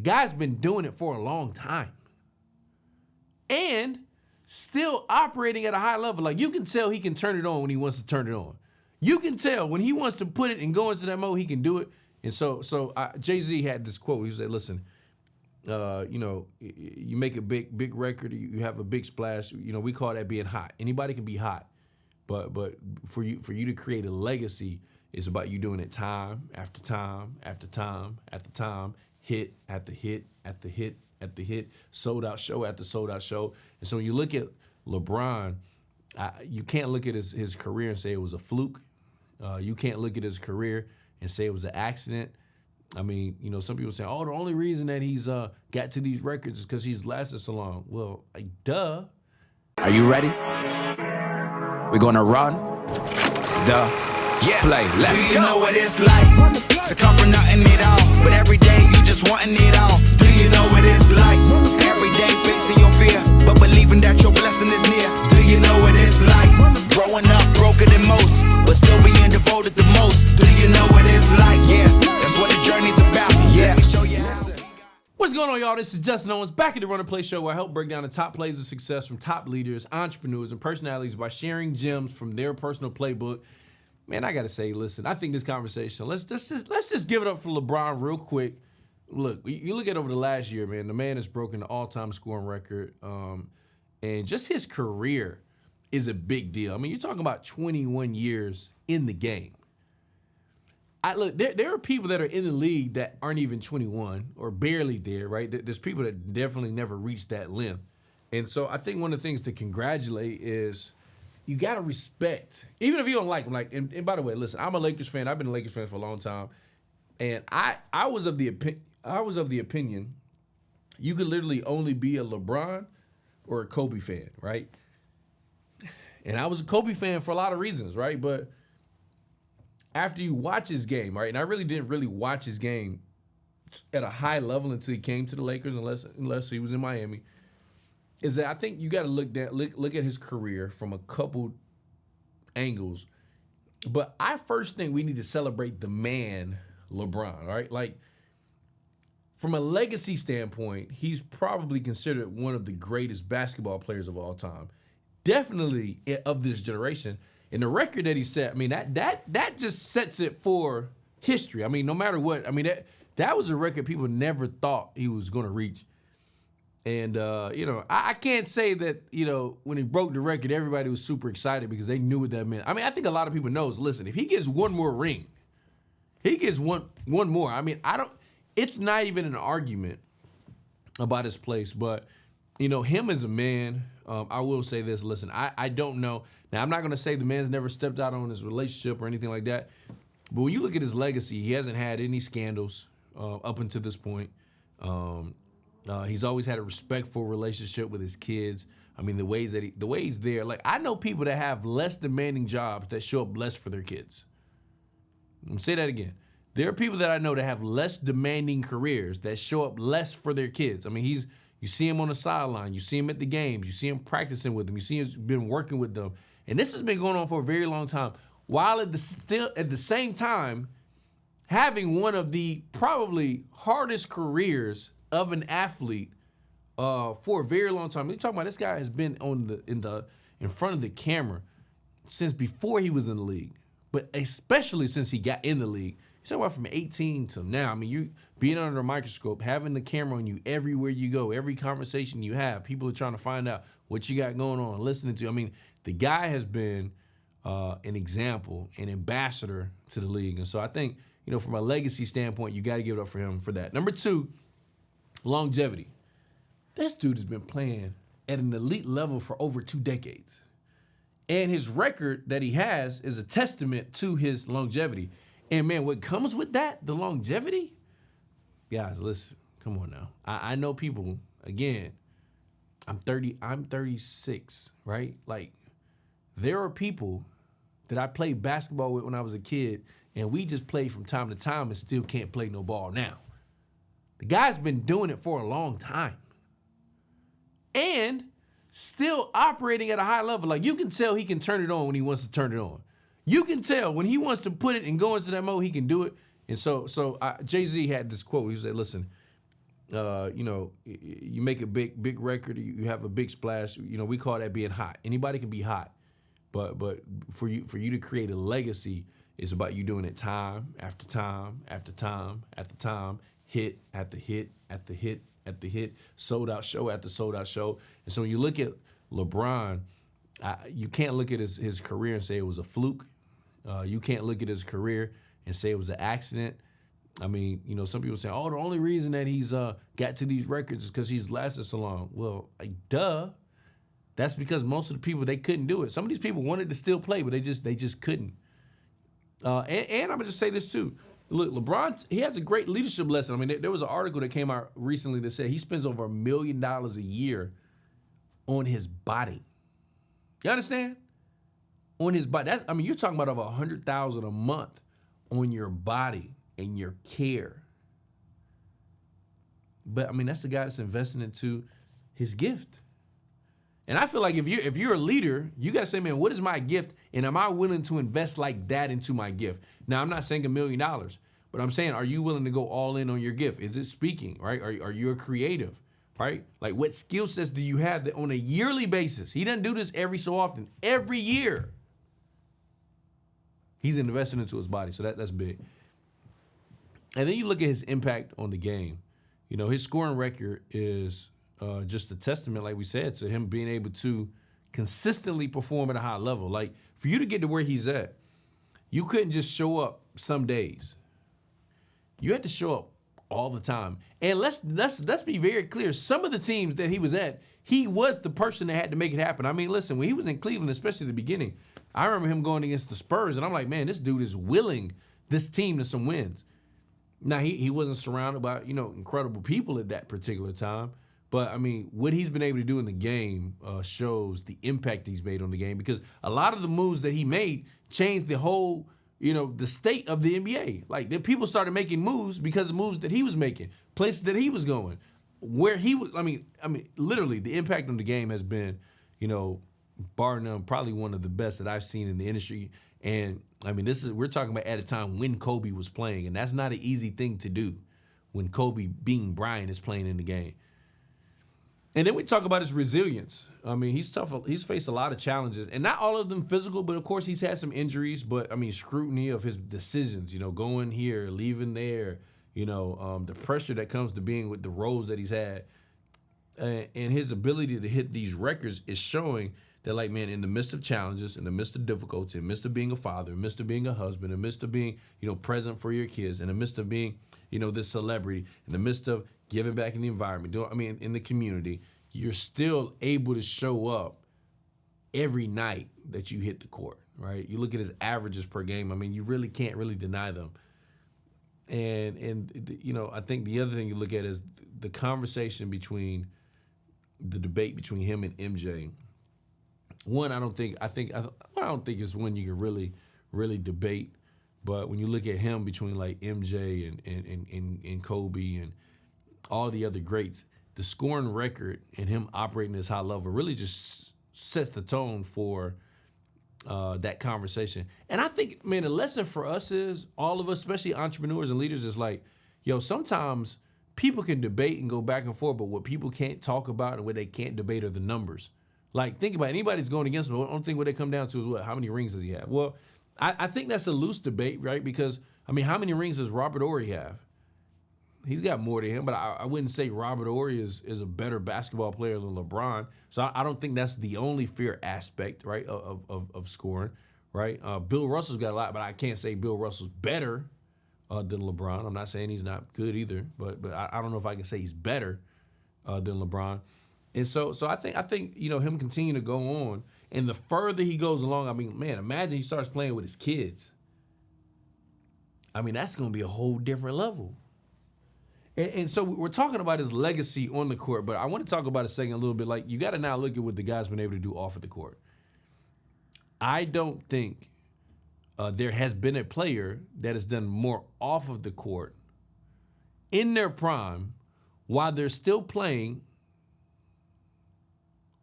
The guy's been doing it for a long time. And still operating at a high level. Like, you can tell he can turn it on when he wants to turn it on. You can tell when he wants to put it and go into that mode, he can do it. And so Jay-Z had this quote. He said, listen, you know, you make a big record, you have a big splash, you know, we call that being hot. Anybody can be hot. But for you to create a legacy, it's about you doing it time after time after time after time, hit after hit after hit after hit, sold out show after sold out show. And so when you look at LeBron, you can't look at his career and say it was a fluke. You can't look at his career and say it was an accident. I mean, you know, some people say, oh, the only reason that he's got to these records is because he's lasted so long. Well, duh. Are you ready? We're gonna run the play. Let's go. Do you know what it's like to come from nothing at all, but every day you just wanting it all? Do you know what it's like? Every day facing your fear, but believing that your blessing is near. Do you know what it's like? Growing up broken than most, but still being devoted the most. Do you know what it's like? Yeah, that's what the journey's about. Yeah. Let me show you. What's going on, y'all? This is Justin Owens back at the Run the Play show, where I help break down the top plays of success from top leaders, entrepreneurs, and personalities by sharing gems from their personal playbook. Man, I gotta say, listen, I think this conversation, let's just give it up for LeBron real quick. Look, you look at over the last year, man, the man has broken the all-time scoring record, and just his career is a big deal. I mean, you're talking about 21 years in the game. Look, there are people that are in the league that aren't even 21 or barely there, right? There's people that definitely never reached that length. And so I think one of the things to congratulate is you got to respect, even if you don't like them. Like, and by the way, listen, I'm a Lakers fan. I've been a Lakers fan for a long time. And I was of the opinion you could literally only be a LeBron or a Kobe fan, right? And I was a Kobe fan for a lot of reasons, right? But after you watch his game, right, and I really didn't watch his game at a high level until he came to the Lakers, unless he was in Miami, is that I think you got to look at his career from a couple angles. But I first think we need to celebrate the man, LeBron, right? Like, from a legacy standpoint, he's probably considered one of the greatest basketball players of all time. Definitely of this generation. And the record that he set, I mean, that just sets it for history. I mean, no matter what, I mean, that was a record people never thought he was going to reach. And, you know, I can't say that, you know, when he broke the record, everybody was super excited because they knew what that meant. I mean, I think a lot of people knows, listen, if he gets one more ring, he gets one more. I mean, it's not even an argument about his place, but, you know, him as a man, I will say this, listen, I don't know. Now, I'm not going to say the man's never stepped out on his relationship or anything like that, but when you look at his legacy, he hasn't had any scandals up until this point. He's always had a respectful relationship with his kids. I mean, the way he's there. Like, I know people that have less demanding jobs that show up less for their kids. I'm gonna say that again. There are people that I know that have less demanding careers that show up less for their kids. I mean, you see him on the sideline, you see him at the games, you see him practicing with them, you see him been working with them. And this has been going on for a very long time, while at the same time having one of the probably hardest careers of an athlete for a very long time. You're talking about this guy has been in front of the camera since before he was in the league, but especially since he got in the league. You're talking about from 18 to now. I mean, you being under a microscope, having the camera on you everywhere you go, every conversation you have, people are trying to find out what you got going on, listening to. I mean, the guy has been an example, an ambassador to the league. And so I think, you know, from a legacy standpoint, you got to give it up for him for that. Number two, longevity. This dude has been playing at an elite level for over 2 decades. And his record that he has is a testament to his longevity. And man, what comes with that, the longevity, guys, listen, come on now. I know people, again, I'm 36, right? Like, there are people that I played basketball with when I was a kid, and we just played from time to time and still can't play no ball now. The guy's been doing it for a long time. And still operating at a high level. Like, you can tell he can turn it on when he wants to turn it on. You can tell when he wants to put it and go into that mode, he can do it. And so Jay-Z had this quote. He said, listen, you know, you make a big record, you have a big splash. You know, we call that being hot. Anybody can be hot, but for you to create a legacy, it's about you doing it time after time after time after time, hit after hit after hit after hit, sold out show after sold out show. And so when you look at LeBron, you can't look at his career and say it was a fluke. You can't look at his career and say it was an accident. I mean, you know, some people say, oh, the only reason that he's got to these records is because he's lasted so long. Well, like, duh. That's because most of the people, they couldn't do it. Some of these people wanted to still play, but they just couldn't. And I'm going to just say this too. Look, LeBron, he has a great leadership lesson. I mean, there was an article that came out recently that said he spends over $1 million a year on his body. You understand? On his body. I mean, you're talking about over $100,000 a month on your body and your care. But I mean, that's the guy that's investing into his gift. And I feel like if you're a leader, you got to say, man, what is my gift? And am I willing to invest like that into my gift? Now, I'm not saying $1 million, but I'm saying, are you willing to go all in on your gift? Is it speaking, right? Are you a creative, right? Like, what skill sets do you have that on a yearly basis? He doesn't do this every so often. Every year, he's investing into his body. So that's big. And then you look at his impact on the game. You know, his scoring record is just a testament, like we said, to him being able to consistently perform at a high level. Like, for you to get to where he's at, you couldn't just show up some days. You had to show up all the time. And let's be very clear. Some of the teams that he was at, he was the person that had to make it happen. I mean, listen, when he was in Cleveland, especially at the beginning, I remember him going against the Spurs, and I'm like, man, this dude is willing this team to some wins. Now, he wasn't surrounded by, you know, incredible people at that particular time. But, I mean, what he's been able to do in the game shows the impact he's made on the game, because a lot of the moves that he made changed the whole, you know, the state of the NBA. Like, the people started making moves because of moves that he was making, places that he was going, where he was. I mean, literally, the impact on the game has been, you know, bar none, probably one of the best that I've seen in the industry. And, I mean, we're talking about at a time when Kobe was playing, and that's not an easy thing to do when Kobe being Bryant is playing in the game. And then we talk about his resilience. I mean, he's tough. He's faced a lot of challenges, and not all of them physical, but of course he's had some injuries. But I mean, scrutiny of his decisions, you know, going here, leaving there, you know, the pressure that comes to being with the roles that he's had, and his ability to hit these records is showing that, like, man, in the midst of challenges, in the midst of difficulty, in the midst of being a father, in the midst of being a husband, in the midst of being, you know, present for your kids, in the midst of being, you know, this celebrity, in the midst of giving back in the environment, in the community, you're still able to show up every night that you hit the court, right? You look at his averages per game. I mean, you really can't really deny them. And you know, I think the other thing you look at is the conversation between the debate between him and MJ. One, I don't think it's one you can really debate. But when you look at him between like MJ and Kobe and all the other greats, the scoring record and him operating at this high level really just sets the tone for that conversation. And I think, man, the lesson for us is, all of us, especially entrepreneurs and leaders, is like, yo, sometimes people can debate and go back and forth, but what people can't talk about and what they can't debate are the numbers. Like, think about it. Anybody that's going against him, the only thing what they come down to is what? How many rings does he have? Well, I think that's a loose debate, right? Because, I mean, how many rings does Robert Horry have? He's got more than him, but I wouldn't say Robert Horry is a better basketball player than LeBron. So I don't think that's the only fair aspect, right, of scoring, right? Bill Russell's got a lot, but I can't say Bill Russell's better than LeBron. I'm not saying he's not good either, but I don't know if I can say he's better than LeBron. And so I think you know, him continuing to go on, and the further he goes along, I mean, man, imagine he starts playing with his kids. I mean, that's going to be a whole different level. And so we're talking about his legacy on the court, but I want to talk about a second a little bit. Like, you got to now look at what the guy's been able to do off of the court. I don't think there has been a player that has done more off of the court in their prime while they're still playing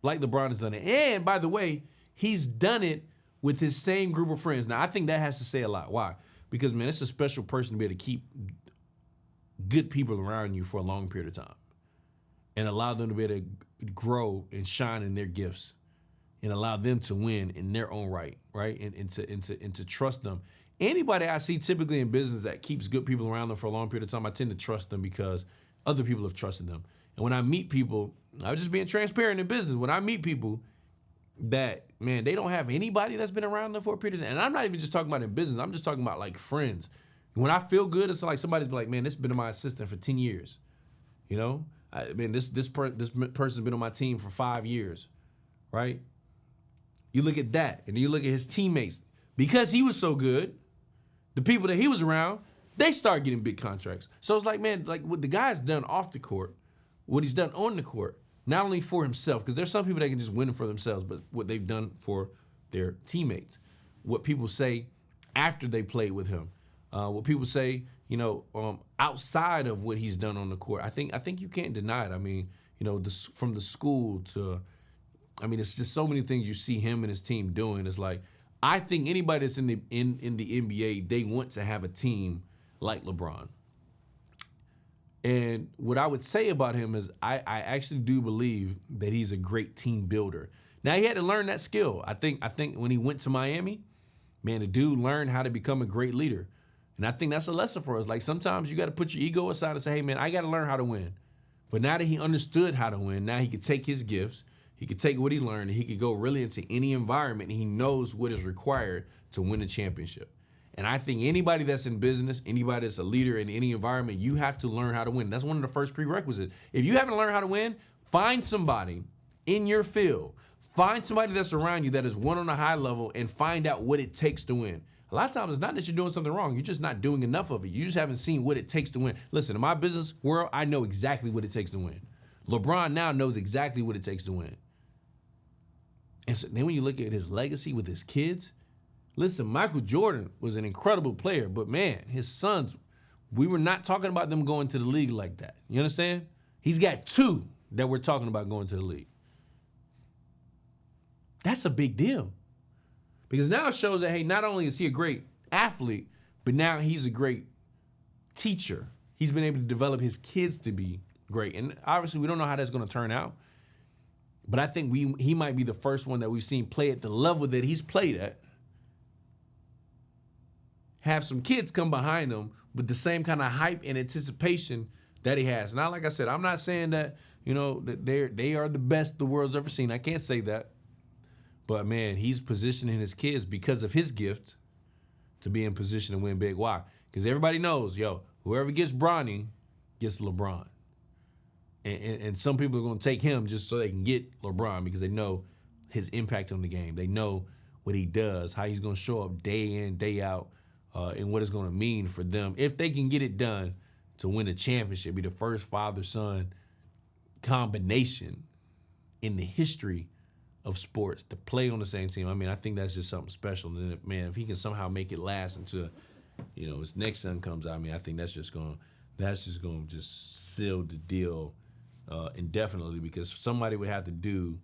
like LeBron has done it. And, by the way, he's done it with his same group of friends. Now, I think that has to say a lot. Why? Because, man, it's a special person to be able to keep good people around you for a long period of time and allow them to be able to grow and shine in their gifts and allow them to win in their own right, and to trust them. Anybody I see typically in business that keeps good people around them for a long period of time, I tend to trust them because other people have trusted them. And when I meet people, I'm just being transparent in business. When I meet people that, man, they don't have anybody that's been around them for a period of time, and I'm not even just talking about in business, I'm just talking about like friends. When I feel good, it's like somebody's like, man, this has been my assistant for 10 years. You know? This person's been on my team for 5 years, right? You look at that, and you look at his teammates. Because he was so good, the people that he was around, they start getting big contracts. So it's like, man, like what the guy's done off the court, what he's done on the court, not only for himself, because there's some people that can just win for themselves, but what they've done for their teammates, what people say after they played with him, what people say, you know, outside of what he's done on the court. I think you can't deny it. I mean, you know, from the school to, I mean, it's just so many things you see him and his team doing. It's like, I think anybody that's in the NBA, they want to have a team like LeBron. And what I would say about him is I actually do believe that he's a great team builder. Now, he had to learn that skill. I think when he went to Miami, man, the dude learned how to become a great leader. And I think that's a lesson for us. Like, sometimes you got to put your ego aside and say, hey, man, I got to learn how to win. But now that he understood how to win, now he could take his gifts, he could take what he learned, and he could go really into any environment, and he knows what is required to win a championship. And I think anybody that's in business, anybody that's a leader in any environment, you have to learn how to win. That's one of the first prerequisites. If you haven't learned how to win, find somebody in your field. Find somebody that's around you that has won on a high level and find out what it takes to win. A lot of times it's not that you're doing something wrong. You're just not doing enough of it. You just haven't seen what it takes to win. Listen, in my business world, I know exactly what it takes to win. LeBron now knows exactly what it takes to win. And so then when you look at his legacy with his kids, listen, Michael Jordan was an incredible player, but man, his sons, we were not talking about them going to the league like that. You understand? He's got 2 that we're talking about going to the league. That's a big deal. Because now it shows that, hey, not only is he a great athlete, but now he's a great teacher. He's been able to develop his kids to be great. And obviously, we don't know how that's going to turn out. But I think he might be the first one that we've seen play at the level that he's played at. Have some kids come behind him with the same kind of hype and anticipation that he has. Now, like I said, I'm not saying that, you know, that they are the best the world's ever seen. I can't say that. But, man, he's positioning his kids because of his gift to be in position to win big. Why? Because everybody knows, whoever gets Bronny gets LeBron. And some people are going to take him just so they can get LeBron because they know his impact on the game. They know what he does, how he's going to show up day in, day out, and what it's going to mean for them. If they can get it done to win a championship, be the first father-son combination in the history of sports to play on the same team. I mean, I think that's just something special. And then, if he can somehow make it last until, you know, his next son comes out, I mean, I think that's just going to seal the deal indefinitely, because somebody would have to do,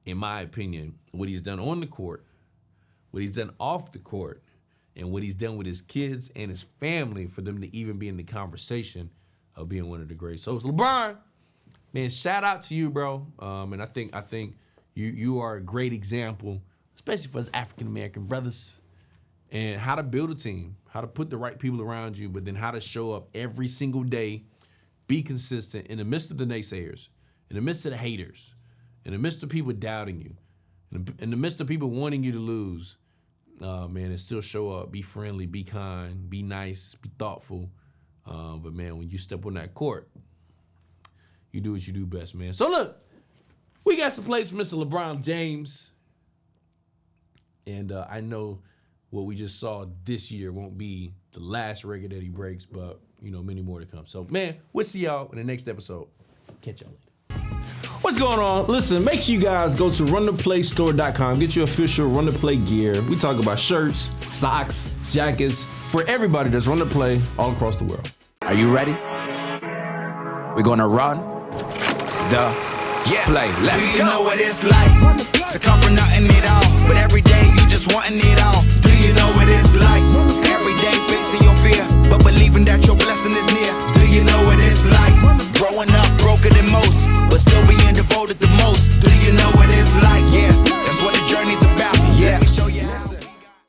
in my opinion, what he's done on the court, what he's done off the court, and what he's done with his kids and his family for them to even be in the conversation of being one of the greats. So it's LeBron, man, shout out to you, bro. And I think you are a great example, especially for us African-American brothers, and how to build a team, how to put the right people around you, but then how to show up every single day, be consistent in the midst of the naysayers, in the midst of the haters, in the midst of people doubting you, in the midst of people wanting you to lose, man, and still show up, be friendly, be kind, be nice, be thoughtful. But, man, when you step on that court, you do what you do best, man. So, look, we got some plays from Mr. LeBron James. And I know what we just saw this year won't be the last record that he breaks, but, you know, many more to come. So, man, we'll see y'all in the next episode. Catch y'all later. What's going on? Listen, make sure you guys go to RunThePlayStore.com. Get your official Run the Play gear. We talk about shirts, socks, jackets, for everybody that's Run the Play all across the world. Are you ready? We're gonna run the play. Let's go. Do you know what it's like to come from nothing at all, but every day you just wanting it all? Do you you know what it's like? Every day facing your fear, but believing that your blessing is near. Do you know what it's like? Growing up broken than most, but still